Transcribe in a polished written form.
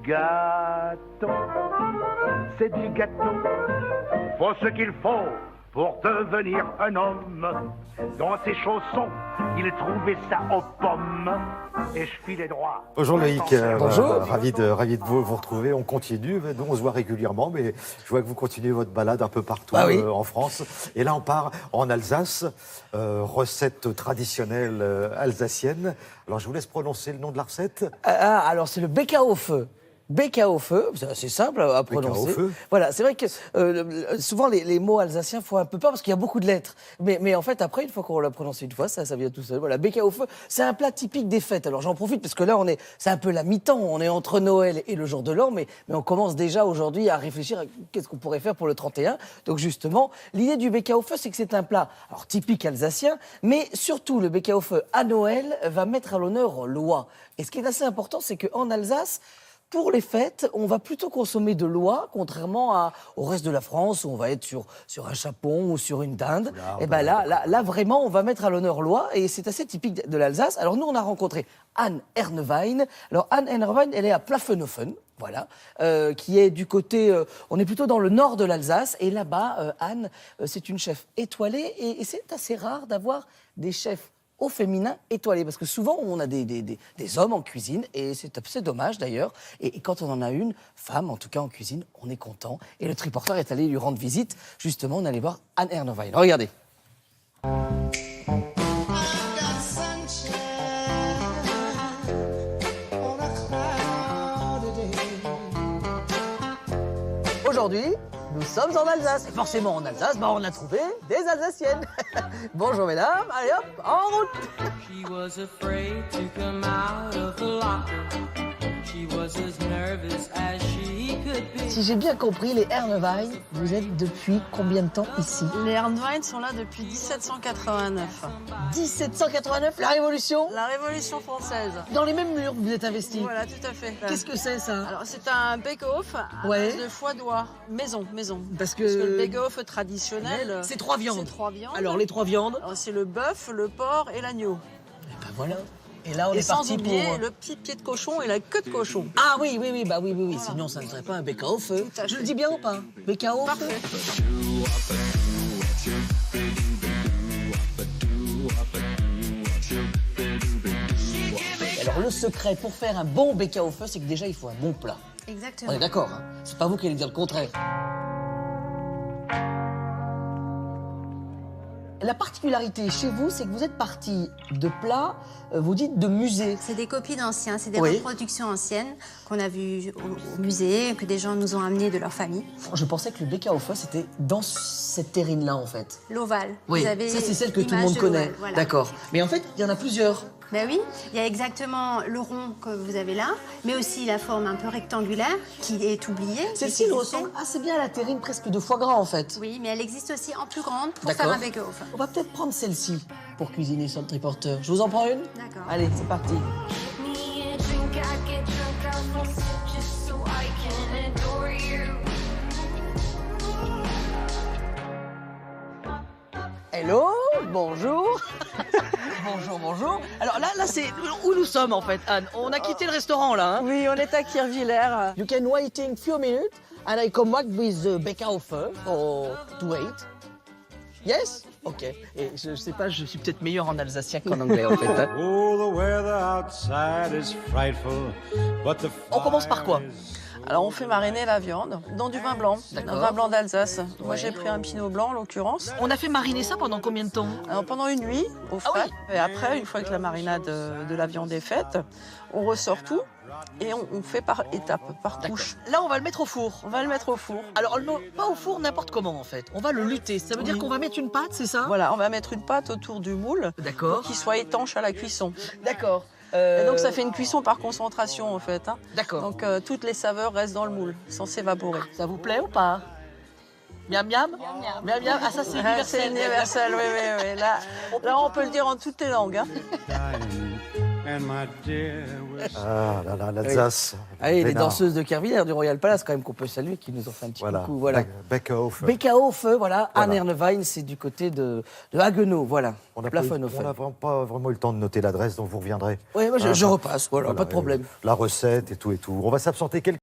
gâteau, c'est du gâteau. Faut ce qu'il faut pour devenir un homme. Dans ses chaussons, il trouvait ça aux pommes. Et je filais droit. Bonjour Loïc, Bonjour. Ravi de vous retrouver. On continue, nous on se voit régulièrement, mais je vois que vous continuez votre balade un peu partout en France. Et là on part en Alsace, recette traditionnelle alsacienne. Alors je vous laisse prononcer le nom de la recette. Alors c'est le Bäckerhofe. Bäckerhofe, c'est assez simple à prononcer. Bäckerhofe. Voilà, c'est vrai que souvent les mots alsaciens font un peu peur parce qu'il y a beaucoup de lettres. Mais en fait, après, une fois qu'on l'a prononcé une fois, ça vient tout seul. Voilà, Bäckerhofe, c'est un plat typique des fêtes. Alors j'en profite parce que là, c'est un peu la mi-temps. On est entre Noël et le jour de l'an, mais on commence déjà aujourd'hui à réfléchir à qu'est-ce qu'on pourrait faire pour le 31. Donc justement, l'idée du Bäckerhofe, c'est que c'est un plat alors typique alsacien, mais surtout le Bäckerhofe à Noël va mettre à l'honneur l'oie. Et ce qui est assez important, c'est qu'en Alsace, pour les fêtes, on va plutôt consommer de l'oie, contrairement au reste de la France, où on va être sur un chapon ou sur une dinde. Et ben là, vraiment, on va mettre à l'honneur l'oie, et c'est assez typique de l'Alsace. Alors nous, on a rencontré Anne Hernewein. Alors Anne Hernewein, elle est à Pfaffenhofen, voilà, qui est du côté... on est plutôt dans le nord de l'Alsace, et là-bas, Anne, c'est une chef étoilée, et c'est assez rare d'avoir des chefs au féminin étoilé, parce que souvent on a des hommes en cuisine, et c'est dommage d'ailleurs, et quand on en a une femme, en tout cas en cuisine, on est content, et le triporteur est allé lui rendre visite, justement on allait voir Anne Hernewein. Regardez. Aujourd'hui, nous sommes en Alsace. Et forcément, en Alsace, on a trouvé des Alsaciennes. Bonjour mesdames, allez hop, en route. She was afraid to come out of the locker. She was as nervous as she could be. Si j'ai bien compris, les Hernewein, vous êtes depuis combien de temps ici? Les Hernewein sont là depuis 1789. 1789, la Révolution? La Révolution française. Dans les mêmes murs, vous êtes investis. Voilà, tout à fait. Qu'est-ce que c'est ça? Alors, c'est un bake-off à base de foie d'oie. Maison. Parce que le bake-off traditionnel... C'est 3 viandes. C'est 3 viandes. Alors, les 3 viandes? Alors, c'est le bœuf, le porc et l'agneau. Et ben voilà. Et là, on Et est parti sans oublier pour... le petit pied de cochon et la queue de cochon. Ah oui, voilà. Sinon, ça ne serait pas un Bäckerhofe. Je le dis bien ou pas? Bäckerhofe. Parfait. Alors, le secret pour faire un bon Bäckerhofe, c'est que déjà, il faut un bon plat. Exactement. On est d'accord, hein? C'est pas vous qui allez dire le contraire. La particularité chez vous, c'est que vous êtes parti de plats, vous dites de musées. C'est des copies d'anciens, c'est des Oui. reproductions anciennes qu'on a vues au musée, que des gens nous ont amenées de leur famille. Je pensais que le Bäckerhofe, c'était dans cette terrine-là, en fait. L'ovale. Oui, Vous avez ça c'est celle que tout le l'image monde de connaît. l'ovale, voilà. D'accord. Mais en fait, il y en a plusieurs. Ben oui, il y a exactement le rond que vous avez là, mais aussi la forme un peu rectangulaire qui est oubliée. Celle-ci qui ressemble assez bien à la terrine presque de foie gras, en fait. Oui, mais elle existe aussi en plus grande pour D'accord. faire un bake-off. On va peut-être prendre celle-ci pour cuisiner sur le triporteur. Je vous en prends une? D'accord. Allez, c'est parti. Hello, bonjour. Bonjour. Alors là c'est où nous sommes en fait, Anne. On a quitté le restaurant là. Hein? Oui, on est à Kirchwiller. You can waiting few minutes and I come back with the Bäckerhofe or to wait. Yes? Ok. Et je sais pas, je suis peut-être meilleur en alsacien qu'en anglais en fait. Hein. Oh, the weather outside is frightful, but the On commence par quoi? Alors, on fait mariner la viande dans du vin blanc, un vin blanc d'Alsace. Moi, j'ai pris un pinot blanc, en l'occurrence. On a fait mariner ça pendant combien de temps? Alors, pendant une nuit, au frais. oui. Et après, une fois que la marinade de la viande est faite, on ressort tout et on fait par étapes, par couches. Là, on va le mettre au four. On va le mettre au four. Alors, non, pas au four n'importe comment en fait. On va le lutter. Ça veut dire qu'on va mettre une pâte, c'est ça? Voilà, on va mettre une pâte autour du moule D'accord. pour qu'il soit étanche à la cuisson. D'accord. Et donc, ça fait une cuisson par concentration, en fait. Hein. D'accord. Donc, toutes les saveurs restent dans le moule, sans s'évaporer. Ça vous plaît ou pas? Miam miam? Miam miam. Ah, ça c'est Ah, c'est universel. universel, oui. Là, on peut le dire en toutes les langues. Hein. dying, and my dear will Ah là là, l'Alsace. Ah, et les Vénard. danseuses de Kervillers du Royal Palace, quand même, qu'on peut saluer, qui nous ont fait un petit coucou. Voilà. Beckhoff. Beckhoff, voilà. Arnernevine, c'est du côté de Haguenau, voilà. On n'a Plafonhofen. pas vraiment eu le temps de noter l'adresse, donc vous reviendrez. Oui, moi je repasse, voilà, pas de problème. La recette et tout et tout. On va s'absenter quelques